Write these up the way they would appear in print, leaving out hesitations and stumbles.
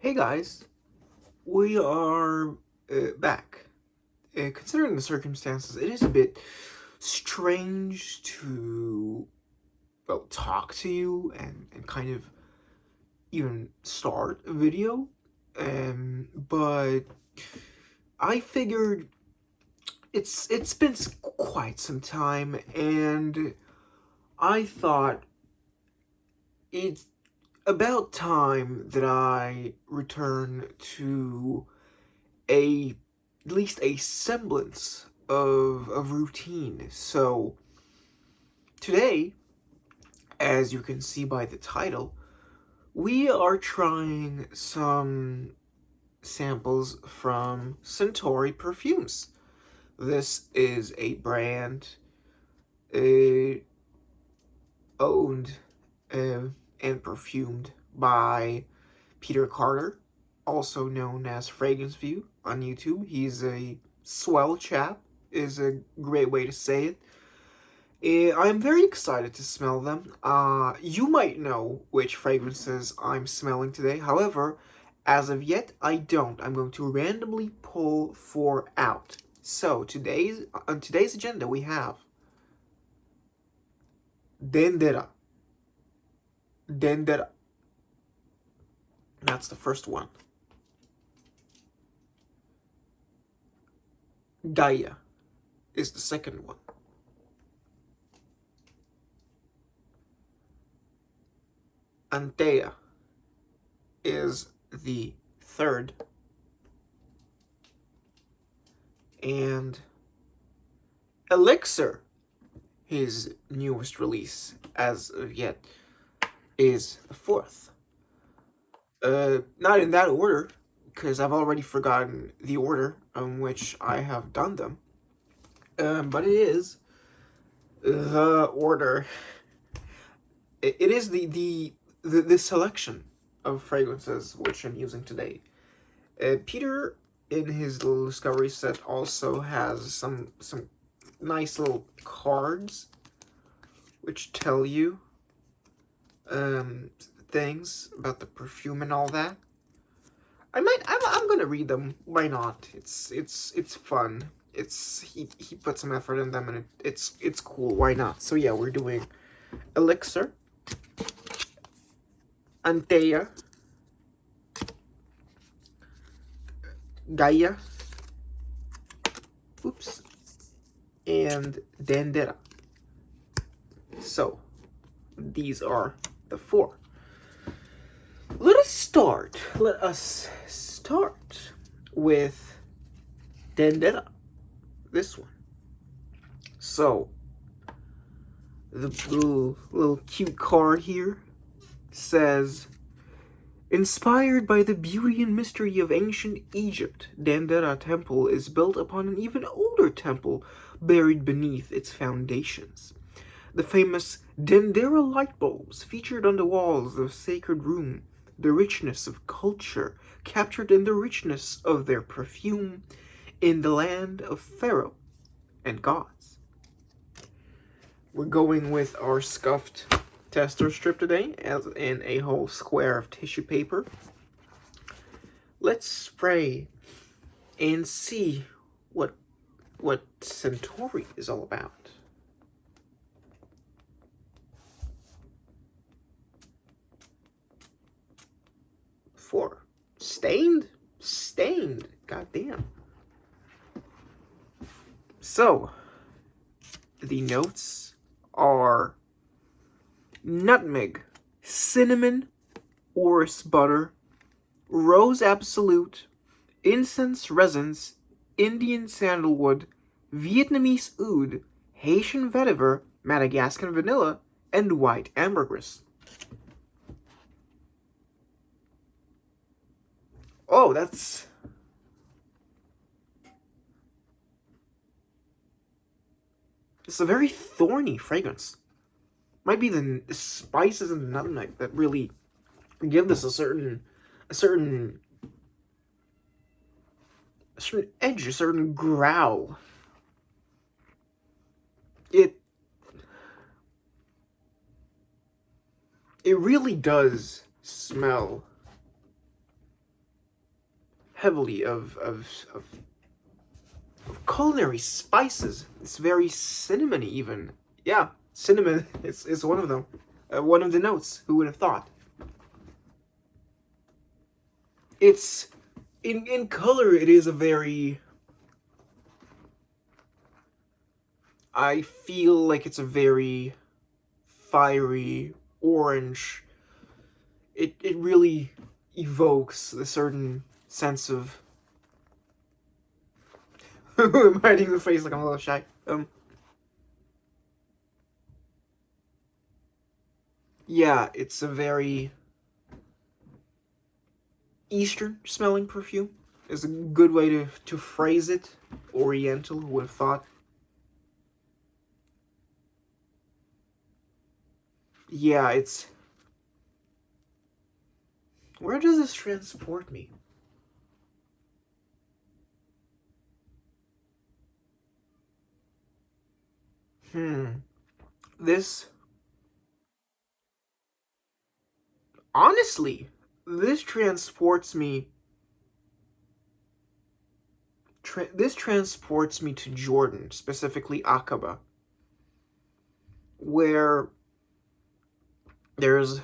Hey guys, we are back. Considering the circumstances, it is a bit strange to, well, talk to you and kind of even start a video. But I figured it's been quite some time, and I thought it's about time that I return to a at least a semblance of routine. So today, as you can see by the title, we are trying some samples from Centauri perfumes. This is a brand uh, owned and perfumed by Peter Carter, also known as Fragrance View on YouTube. He's a swell chap, is a great way to say it. I'm very excited to smell them. You might know which fragrances I'm smelling today. However, as of yet, I don't. I'm going to randomly pull 4 out. So, on today's agenda, we have Dendera. Dendera. That's the first one. Gaea is the second one. Antheia is the third. And Elixir, his newest release as of yet, is the fourth. Not in that order, because I've already forgotten the order in which I have done them. But it is the order. It is the selection of fragrances which I'm using today. Peter, in his little discovery set, also has some nice little cards which tell you things about the perfume and all that. I'm gonna read them. Why not? It's fun. He put some effort in them, and it's cool. Why not? So yeah, we're doing Elixir, Antheia, Gaea, oops, and Dendera. So these are the 4. Let us start with Dendera, this one. So, the little cute card here says, inspired by the beauty and mystery of ancient Egypt, Dendera Temple is built upon an even older temple buried beneath its foundations. The famous Dendera light bulbs featured on the walls of sacred room, the richness of culture captured in the richness of their perfume in the land of Pharaoh and gods. We're going with our scuffed tester strip today, as in a whole square of tissue paper. Let's spray and see what Centauri is all about. Four. Stained? Stained. Goddamn. So, the notes are nutmeg, cinnamon, orris butter, rose absolute, incense resins, Indian sandalwood, Vietnamese oud, Haitian vetiver, Madagascan vanilla, and white ambergris. Oh, it's a very thorny fragrance. Might be the spices and the nutmeg that really give this a certain edge, a certain growl. It really does smell heavily of culinary spices. It's very cinnamony even. Yeah, cinnamon is one of them. One of the notes. Who would have thought? It's in color. It is a very. I feel like it's a very fiery orange. It really evokes a certain sense of. I'm hiding the face like I'm a little shy. Yeah, it's a very Eastern smelling perfume. Is a good way to phrase it. Oriental, who would have thought? Yeah, it's. Where does this transport me? This. Honestly, this transports me. This transports me to Jordan, specifically Aqaba, where there's,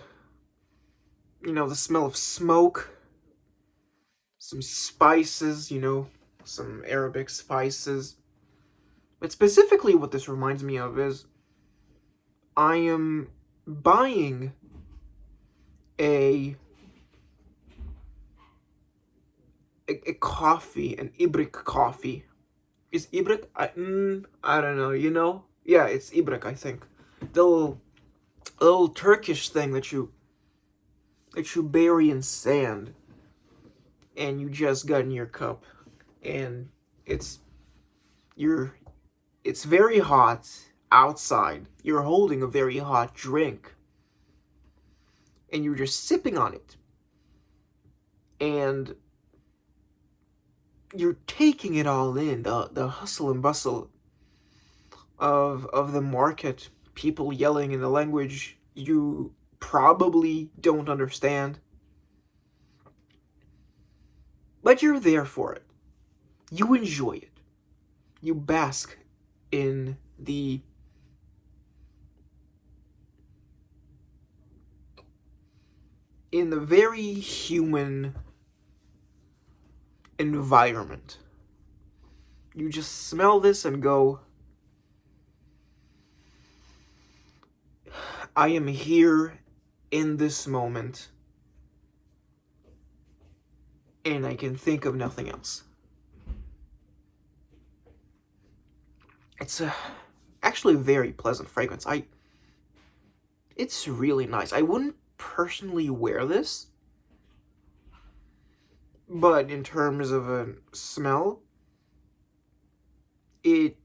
the smell of smoke, some spices, some Arabic spices. But specifically, what this reminds me of is I am buying a coffee, an Ibrik coffee. Is Ibrik? I don't know. Yeah, it's Ibrik. I think the little Turkish thing that you bury in sand, and you just got in your cup, and it's very hot outside. You're holding a very hot drink, and you're just sipping on it, and you're taking it all in, the hustle and bustle of the market, people yelling in a language you probably don't understand, but you're there for it. You enjoy it. You bask in the very human environment. You just smell this and go, I am here in this moment, and I can think of nothing else. It's actually a very pleasant fragrance. It's really nice. I wouldn't personally wear this, but in terms of a smell, it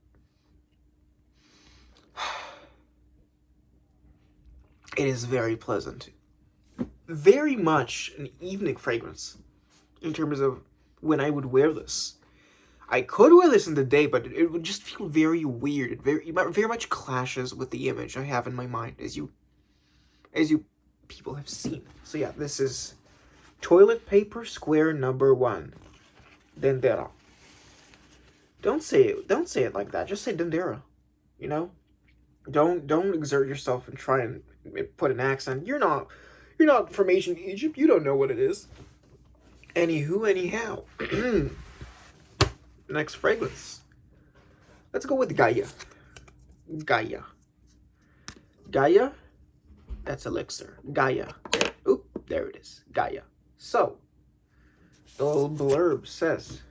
is very pleasant. Very much an evening fragrance in terms of when I would wear this. I could wear this in the day, but it would just feel very weird. It very much clashes with the image I have in my mind, as you people have seen. So yeah, this is toilet paper square number 1, Dendera. Don't say it like that. Just say Dendera. Don't exert yourself and try and put an accent. You're not from ancient Egypt. You don't know what it is. Anywho, anyhow. Next fragrance. Let's go with Gaea. Gaea. That's Elixir. Gaea. Oop, there it is. Gaea. So, the little blurb says,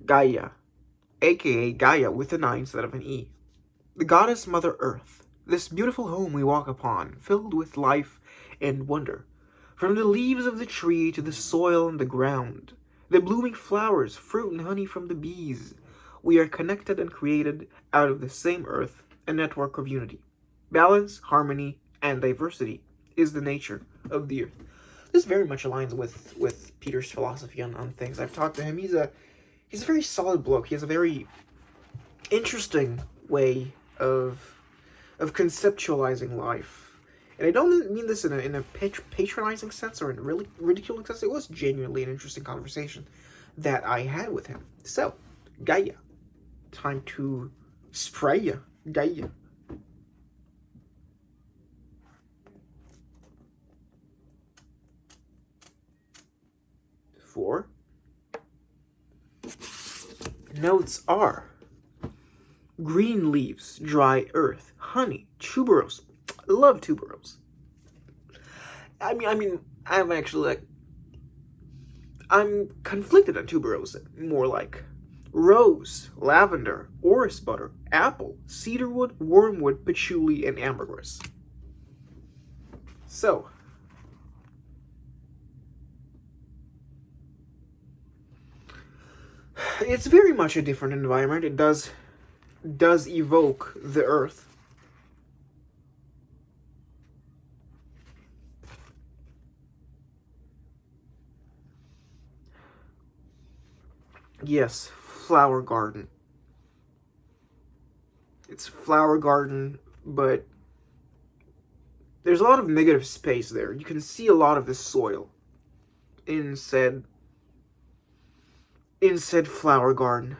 Gaea, aka Gaia with an I instead of an E. The goddess Mother Earth, this beautiful home we walk upon, filled with life and wonder. From the leaves of the tree to the soil and the ground, the blooming flowers, fruit and honey from the bees, we are connected and created out of the same earth, a network of unity. Balance, harmony, and diversity is the nature of the earth. This very much aligns with Peter's philosophy on things. I've talked to him. He's a very solid bloke. He has a very interesting way of conceptualizing life And I don't mean this in a patronizing sense or in a really ridiculous sense. It was genuinely an interesting conversation that I had with him. So, Gaea, time to spray ya, Gaea. Four. Notes are green leaves, dry earth, honey, tuberose. I love tuberose. I'm actually like, I'm conflicted on tuberose. More like rose, lavender, orris butter, apple, cedarwood, wormwood, patchouli, and ambergris. So, it's very much a different environment. It does evoke the earth. Yes, flower garden. It's flower garden, but there's a lot of negative space there. You can see a lot of the soil in said flower garden.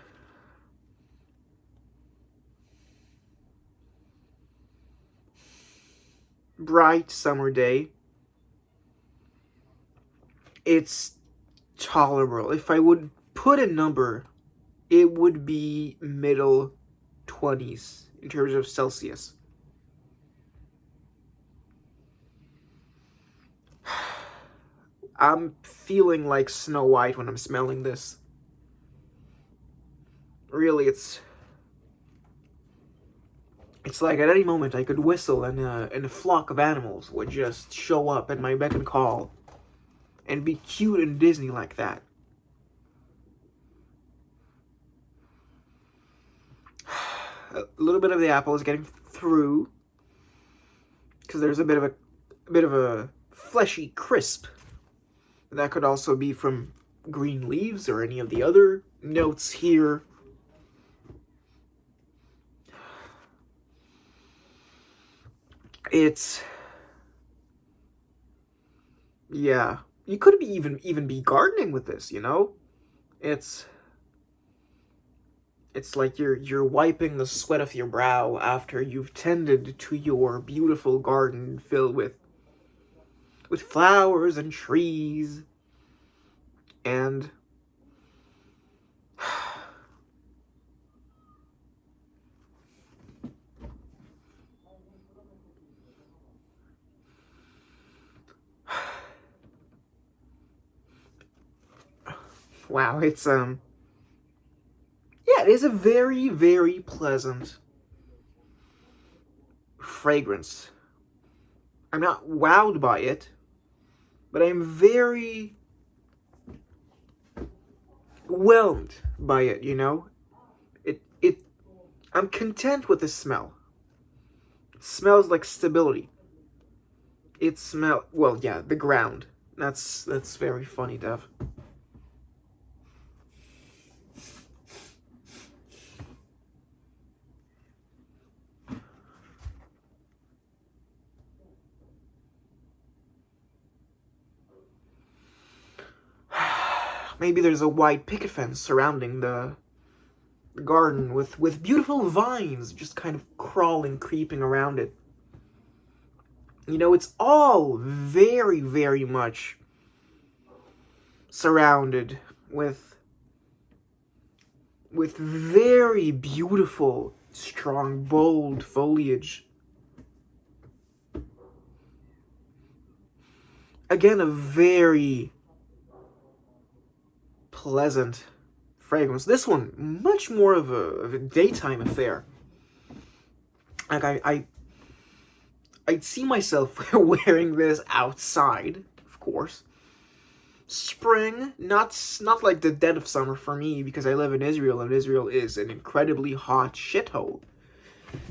Bright summer day. It's tolerable. If I would put a number, it would be middle 20s in terms of Celsius. I'm feeling like Snow White when I'm smelling this. Really, it's like at any moment I could whistle and a flock of animals would just show up at my beck and call and be cute and Disney like that. A little bit of the apple is getting through because there's a bit of a fleshy crisp. That could also be from green leaves or any of the other notes here. It's, yeah, you could be even be gardening with this, you know? It's like you're wiping the sweat off your brow after you've tended to your beautiful garden filled with flowers and trees and wow, it's yeah, it is a very, very pleasant fragrance. I'm not wowed by it, but I'm very whelmed by it, you know? I'm content with the smell. It smells like stability. Well, yeah, the ground. That's very funny, Dev. Maybe there's a white picket fence surrounding the garden with beautiful vines just kind of crawling, creeping around it. You know, it's all very, very much surrounded with very beautiful, strong, bold foliage. Again, a very pleasant fragrance. This one, much more of a daytime affair. Like, I'd see myself wearing this outside, of course. Spring, not like the dead of summer for me, because I live in Israel, and Israel is an incredibly hot shithole.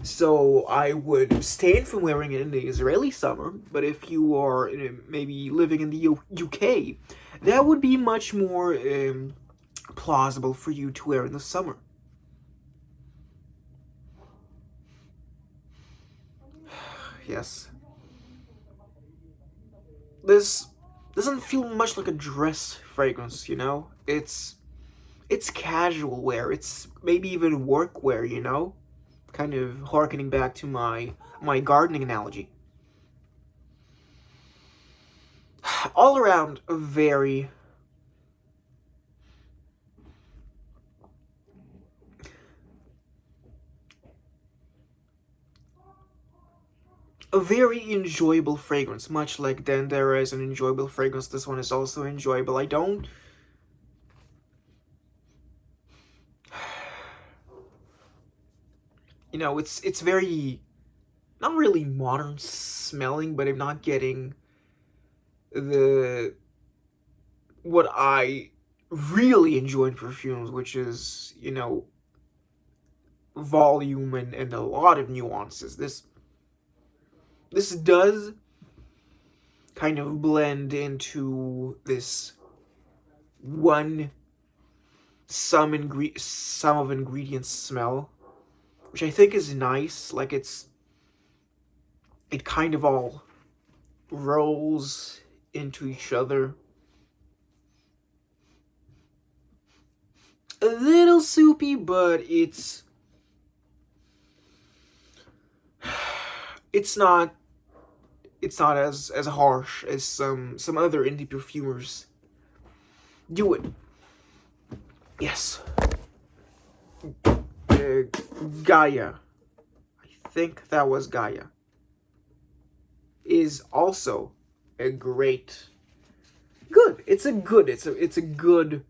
So I would abstain from wearing it in the Israeli summer, but if you are maybe living in the UK, that would be much more plausible for you to wear in the summer. Yes. this doesn't feel much like a dress fragrance, you know? It's casual wear. It's maybe even work wear, you know? Kind of harkening back to my gardening analogy. All around a very enjoyable fragrance, much like Dendera is an enjoyable fragrance. This one is also enjoyable. I don't you know, it's very not really modern smelling, but I'm not getting the what I really enjoy in perfumes, which is, you know, volume and a lot of nuances. This does kind of blend into this one sum of ingredients smell, which I think is nice. Like it kind of all rolls into each other. A little soupy, but it's not as harsh as some other indie perfumers do it. Yes. Gaea. I think that was Gaea. Is also a great good. It's a good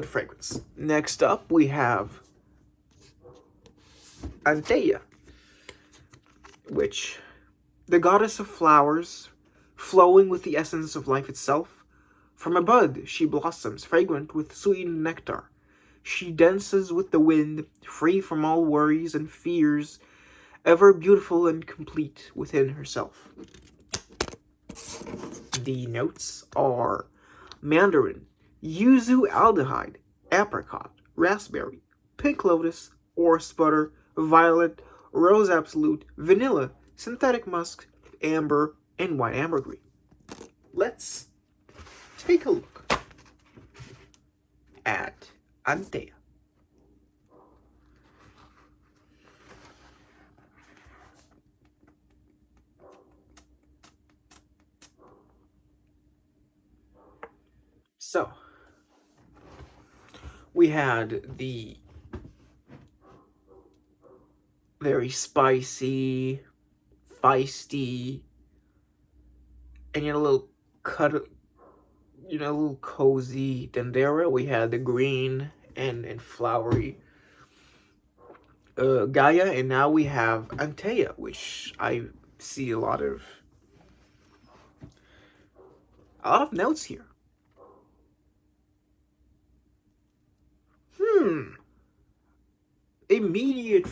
fragrance. Next up we have Antheia, which the goddess of flowers, flowing with the essence of life itself. From a bud she blossoms, fragrant with sweet nectar. She dances with the wind, free from all worries and fears, ever beautiful and complete within herself. The notes are mandarin, yuzu aldehyde, apricot, raspberry, pink lotus, orris butter, violet, rose absolute, vanilla, synthetic musk, amber, and white ambergris. Let's take a look at Antheia. So, we had the very spicy, feisty, and yet a little a little cozy Dendera. We had the green and flowery Gaea, and now we have Antheia, which I see a lot of notes here. Immediate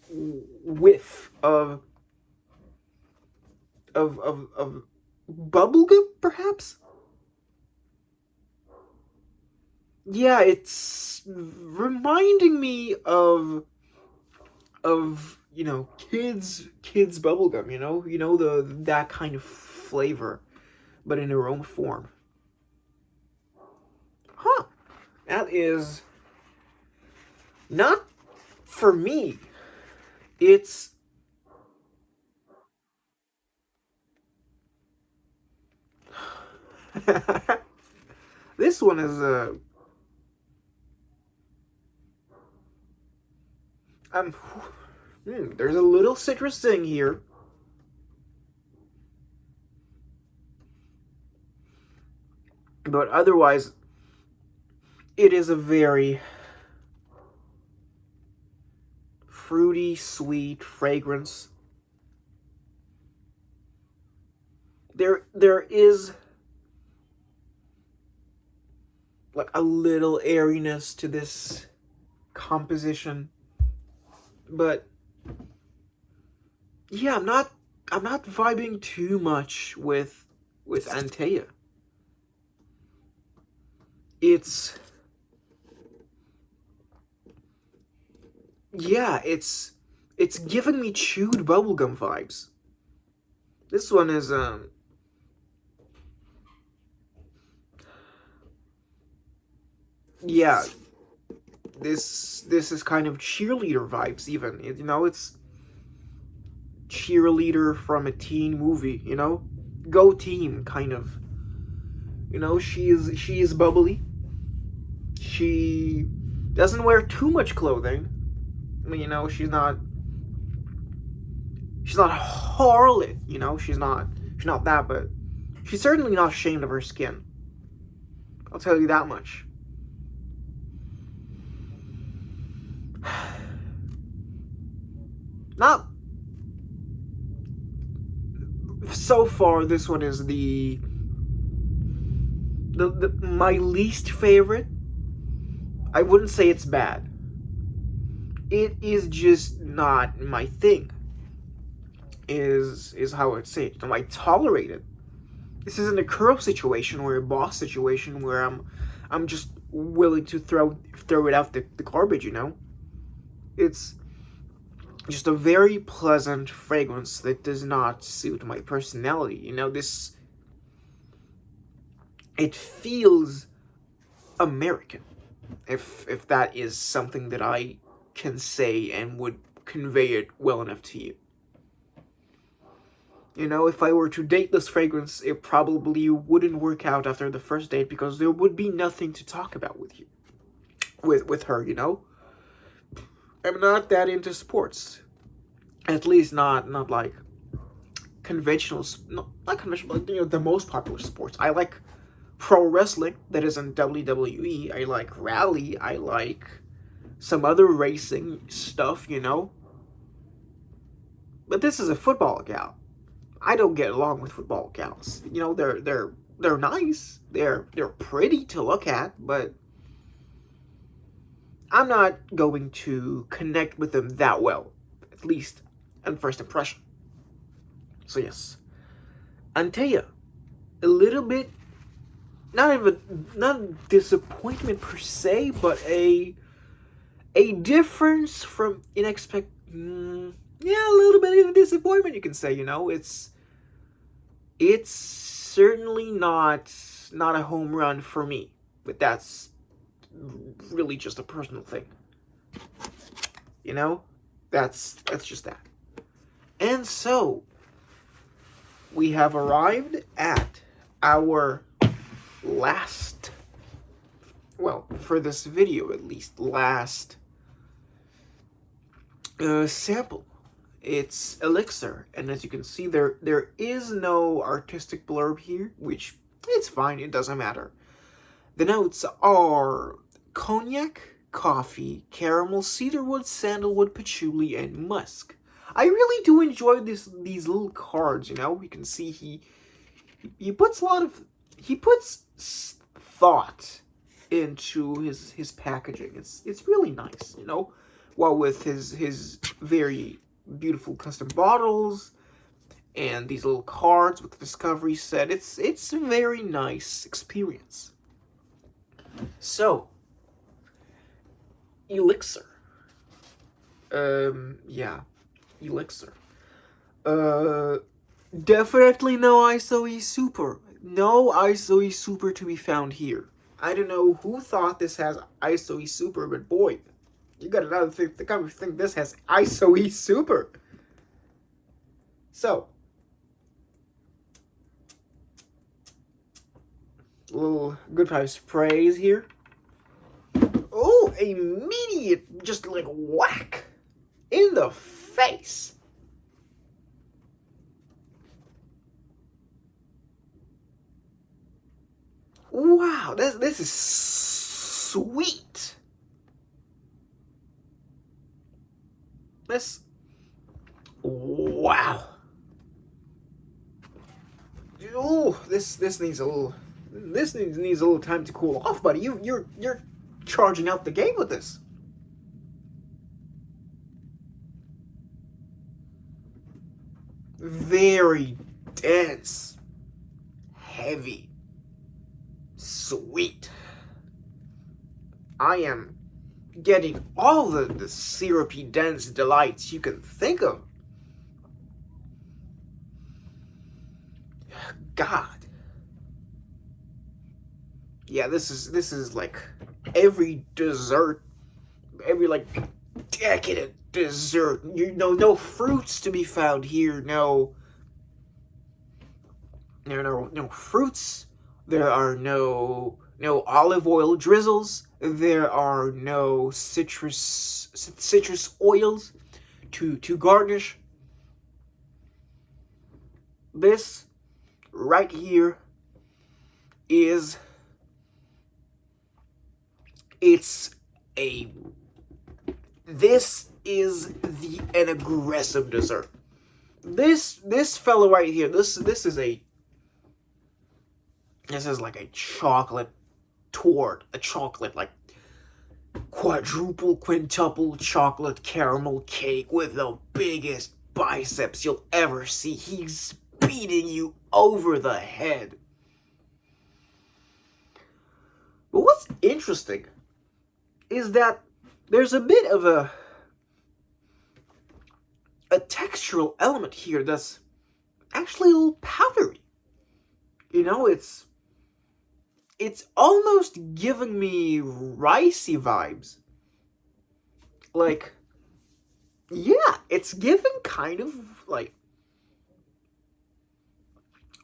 whiff of bubblegum, perhaps? Yeah, it's reminding me of kids bubblegum, that kind of flavor, but in their own form. Huh. That is not for me. It's this one is there's a little citrus thing here. But otherwise, it is a very fruity, sweet fragrance. There is like a little airiness to this composition, but yeah, I'm not vibing too much with Antheia. It's giving me chewed bubblegum vibes. This one is yeah, this is kind of cheerleader vibes even. You know, it's cheerleader from a teen movie, you know? Go team kind of. You know, she is bubbly. She doesn't wear too much clothing. I mean, you know, she's not a harlot, you know, she's not that, but she's certainly not ashamed of her skin. I'll tell you that much. Not so far. This one is the my least favorite. I wouldn't say it's bad. It is just not my thing. Is how I'd say it. I might tolerate it. This isn't a curl situation or a boss situation where I'm just willing to throw it out the garbage, you know? It's just a very pleasant fragrance that does not suit my personality. You know, it feels American, if that is something that I can say and would convey it well enough to you. You know, if I were to date this fragrance, it probably wouldn't work out after the first date because there would be nothing to talk about with you. With her, you know? I'm not that into sports. At least not like conventional, not conventional, but, you know, the most popular sports. I like pro wrestling, that isn't WWE. I like rally. I like some other racing stuff, you know? But this is a football gal. I don't get along with football gals. You know, they're nice. They're pretty to look at, but I'm not going to connect with them that well, at least on first impression. So yes, Antheia, a little bit, not disappointment per se, but a difference from yeah, a little bit of a disappointment, you can say. You know, it's certainly not a home run for me, but that's really just a personal thing. You know, that's just that. And so we have arrived at our last, well, for this video at least, last sample. It's Elixir, and as you can see, there is no artistic blurb here, which it's fine, it doesn't matter. The notes are cognac, coffee, caramel, cedarwood, sandalwood, patchouli, and musk. I really do enjoy these little cards, you know? You can see he puts thought into his packaging. It's really nice, you know? While with his very beautiful custom bottles and these little cards with the discovery set, it's a very nice experience. So, Elixir. Yeah, Elixir. Definitely no ISOE Super. No ISOE Super to be found here. I don't know who thought this has ISOE Super, but boy, you got another thing. I think this has ISOE Super. So, little good vibe sprays here. Oh, immediate, just like whack in the face. Wow, this is sweet. Wow. Oh, this needs a little. This needs a little time to cool off, buddy. You're charging out the game with this. Very dense, heavy, sweet. I am getting all the syrupy, dense delights you can think of. God. Yeah, this is like every dessert, every like decadent dessert. No fruits to be found here. No fruits. There are no olive oil drizzles. There are no citrus oils to garnish. This right here is this is an aggressive dessert. This fellow right here, this is like a chocolate tort, a chocolate like quadruple, quintuple chocolate caramel cake with the biggest biceps you'll ever see. He's beating you over the head. But what's interesting is that there's a bit of a textural element here that's actually a little powdery. It's almost giving me ricey vibes. Like, yeah, it's giving kind of like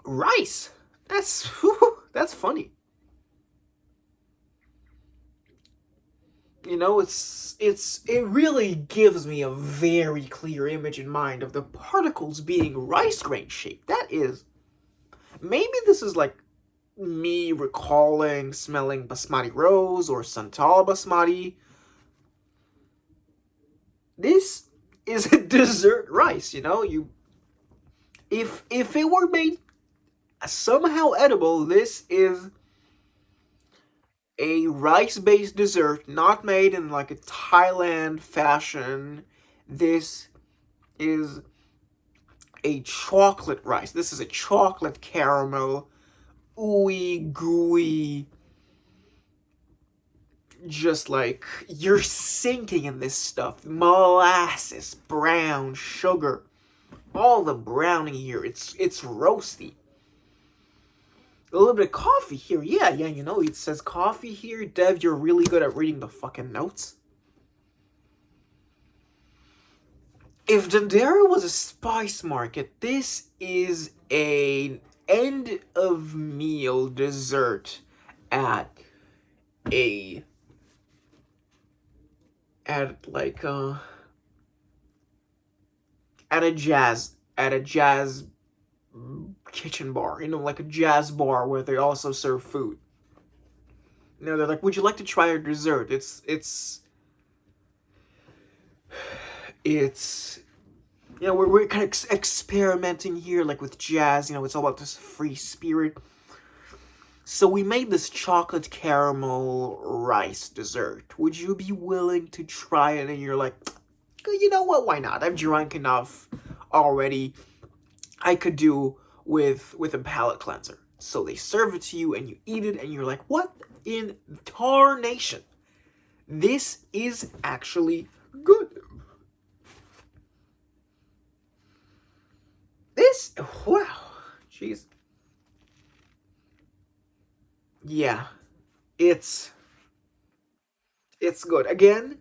rice. That's funny. It really gives me a very clear image in mind of the particles being rice grain shaped. That is, maybe this is like me recalling smelling basmati rose or santal basmati. This is a dessert rice, if it were made somehow edible, this is a rice-based dessert, not made in like a Thailand fashion. This is a chocolate rice. This is a chocolate caramel, ooey gooey, just like you're sinking in this stuff. Molasses, brown sugar, all the browning here. It's roasty. A little bit of coffee here. Yeah, it says coffee here. Dev, you're really good at reading the fucking notes. If Dendera was a spice market, this is an end-of-meal dessert at a jazz kitchen bar, like a jazz bar where they also serve food. They're like, would you like to try our dessert? It's we're kind of experimenting here, like with jazz. It's all about this free spirit. So we made this chocolate caramel rice dessert. Would you be willing to try it? And you're like, you know what? Why not? I've drunk enough already. I could do with a palate cleanser. So they serve it to you and you eat it and you're like, what in tarnation? This is actually good. Wow, jeez. Yeah, it's good. Again,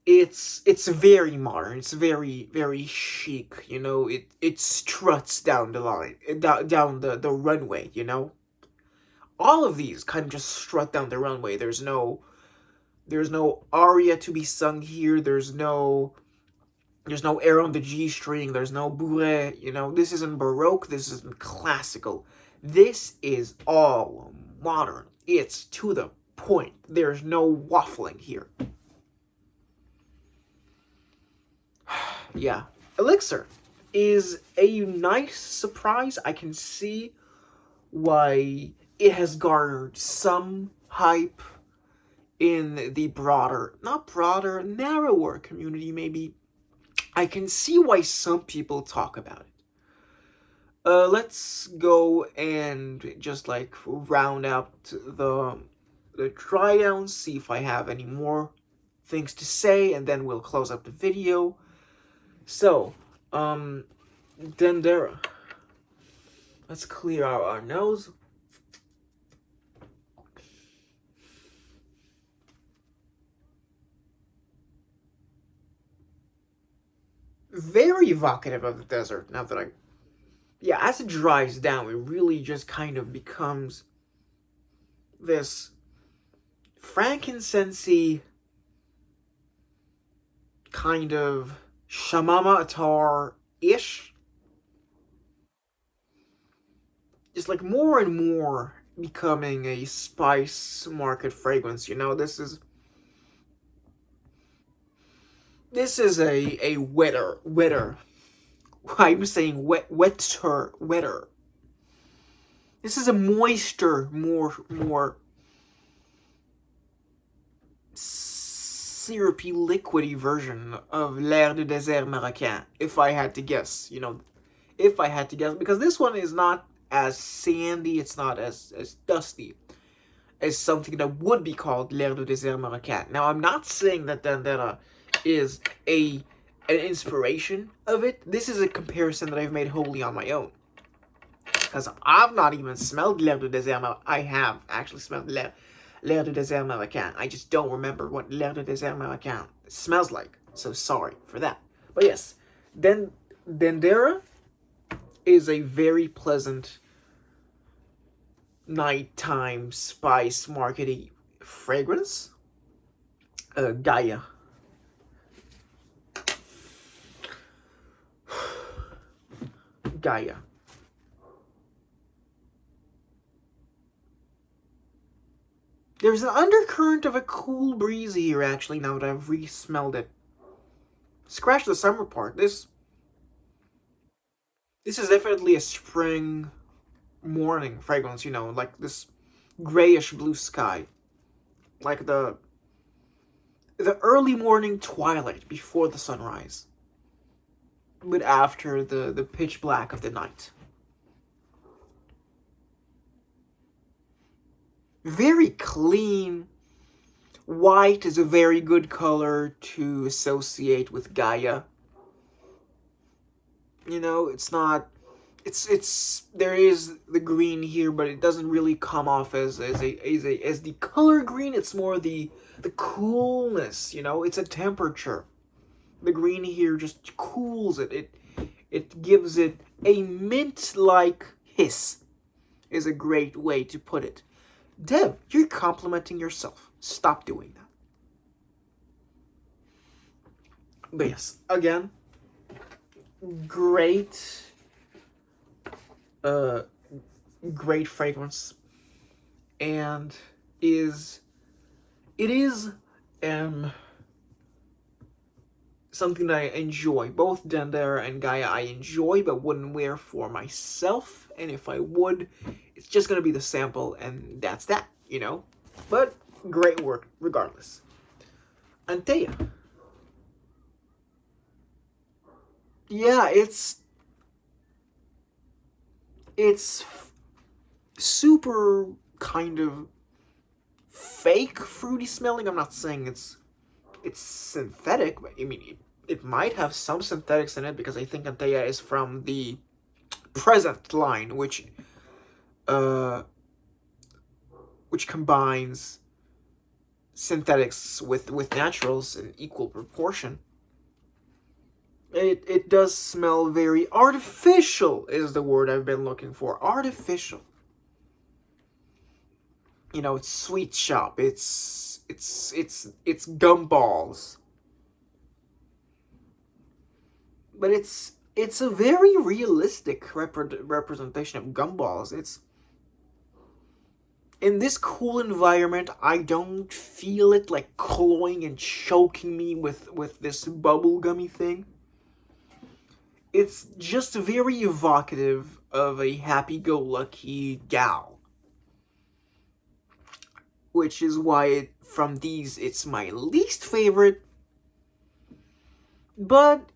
it's very modern. It's very, very chic. It struts down the line, down the runway. All of these kind of just strut down the runway. There's no aria to be sung here. There's no air on the G string. There's no bourrée. This isn't Baroque. This isn't classical. This is all modern. It's to the point. There's no waffling here. Yeah. Elixir is a nice surprise. I can see why it has garnered some hype in the narrower community, maybe. I can see why some people talk about it. Let's go and just like round out the try down, see if I have any more things to say, and then we'll close up the video. So, Dendera. Let's clear out our nose. very evocative of the desert. Now that yeah, as it dries down, it really just kind of becomes this frankincense kind of shamama attar-ish. It's like more and more becoming a spice market fragrance. This is a wetter. I'm saying wetter. This is a moister, more syrupy, liquidy version of L'air du désert marocain. If I had to guess, if I had to guess, because this one is not as sandy, it's not as dusty as something that would be called L'air du désert marocain. Now, I'm not saying that Dendera is an inspiration of it. This is a comparison that I've made wholly on my own. Because I've not even smelled L'air du désert marocain. I have actually smelled L'air du désert marocain. I just don't remember what L'air du désert marocain smells like. So sorry for that. But yes, Dendera is a very pleasant nighttime spice markety fragrance. Gaea. Gaea. There's an undercurrent of a cool breeze here, actually, now that I've re-smelled it. Scratch the summer part. This is definitely a spring morning fragrance, like this grayish blue sky. Like the early morning twilight before the sunrise. But after the pitch black of the night. Very clean. White is a very good color to associate with Gaea. It's not. There is the green here, but it doesn't really come off as the color green. It's more the coolness. It's a temperature. The green here just cools it. It gives it a mint-like hiss. Is a great way to put it. Dev, you're complimenting yourself. Stop doing that. But yes, again, great, great fragrance, and it is something that I enjoy. Both Dendera and Gaea I enjoy, but wouldn't wear for myself. And if I would, it's just gonna be the sample, and that's that, But great work, regardless. Antheia. Yeah, it's super kind of fake fruity smelling. I'm not saying it's synthetic, but I mean it might have some synthetics in it, because I think Antheia is from the present line, which combines synthetics with naturals in equal proportion. It does smell very artificial, is the word I've been looking for. Artificial. It's sweet shop. It's gumballs. But it's a very realistic representation of gumballs. It's in this cool environment. I don't feel it like cloying and choking me with this bubblegummy thing. It's just very evocative of a happy-go-lucky gal. Which is why, from these, it's my least favorite. But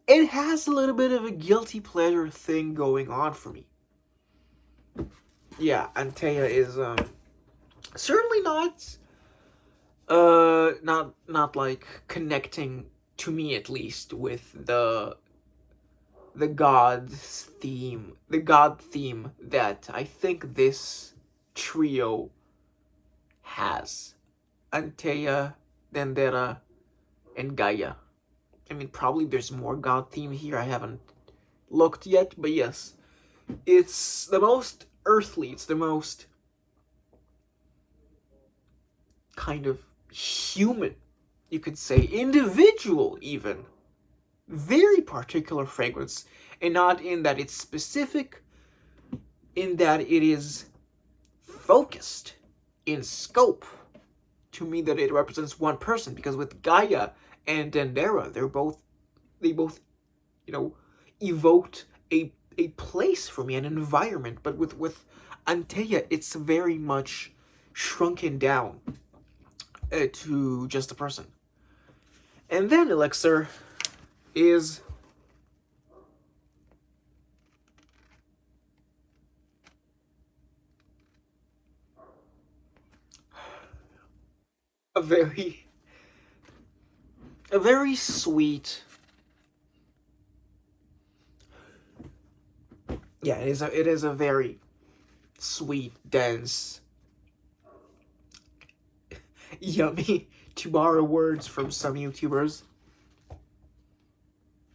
it has a little bit of a guilty pleasure thing going on for me. Yeah, Antheia is, certainly not like connecting, to me at least, with the god theme that I think this trio has. Antheia, Dendera, and Gaea. I mean, probably there's more god theme here. I haven't looked yet, but yes. It's the most earthly. It's the most kind of human, you could say, individual even. Very particular fragrance, and not in that it's specific, in that it is focused in scope. To me, that it represents one person, because with Gaea and Dendera, they both, evoked a place for me, an environment. But with Antheia, it's very much shrunken down to just a person. And then Elixir is a very sweet. Yeah, it is a very sweet, dense, yummy, to borrow words from some YouTubers.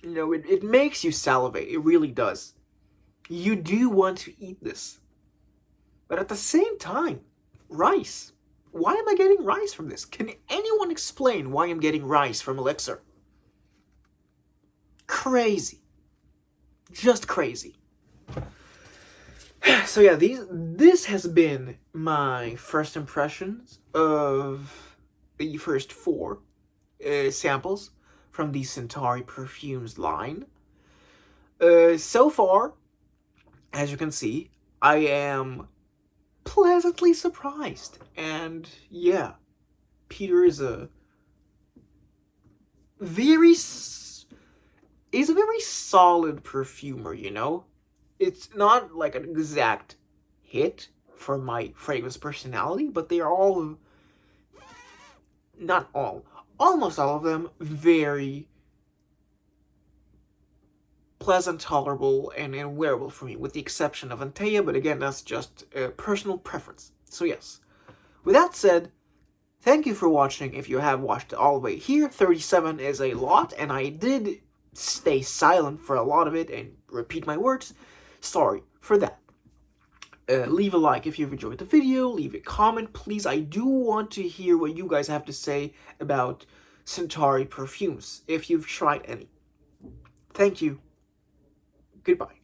It makes you salivate. It really does. You do want to eat this. But at the same time, rice. Why am I getting rice from this? Can anyone explain why I'm getting rice from Elixir? Crazy. Just crazy. So yeah, this has been my first impressions of the first 4 samples from the Centauri perfumes line. So far, as you can see, I am pleasantly surprised. And yeah, Peter is a very solid perfumer, It's not like an exact hit for my fragrance personality, but they are all, not all, almost all of them, very pleasant, tolerable, and wearable for me, with the exception of Antheia, but again, that's just a personal preference. So yes, with that said, thank you for watching. If you have watched all the way here, 37 is a lot, and I did stay silent for a lot of it and repeat my words. Sorry for that. Leave a like if you've enjoyed the video, leave a comment, please. I do want to hear what you guys have to say about Centauri perfumes, if you've tried any. Thank you. Goodbye.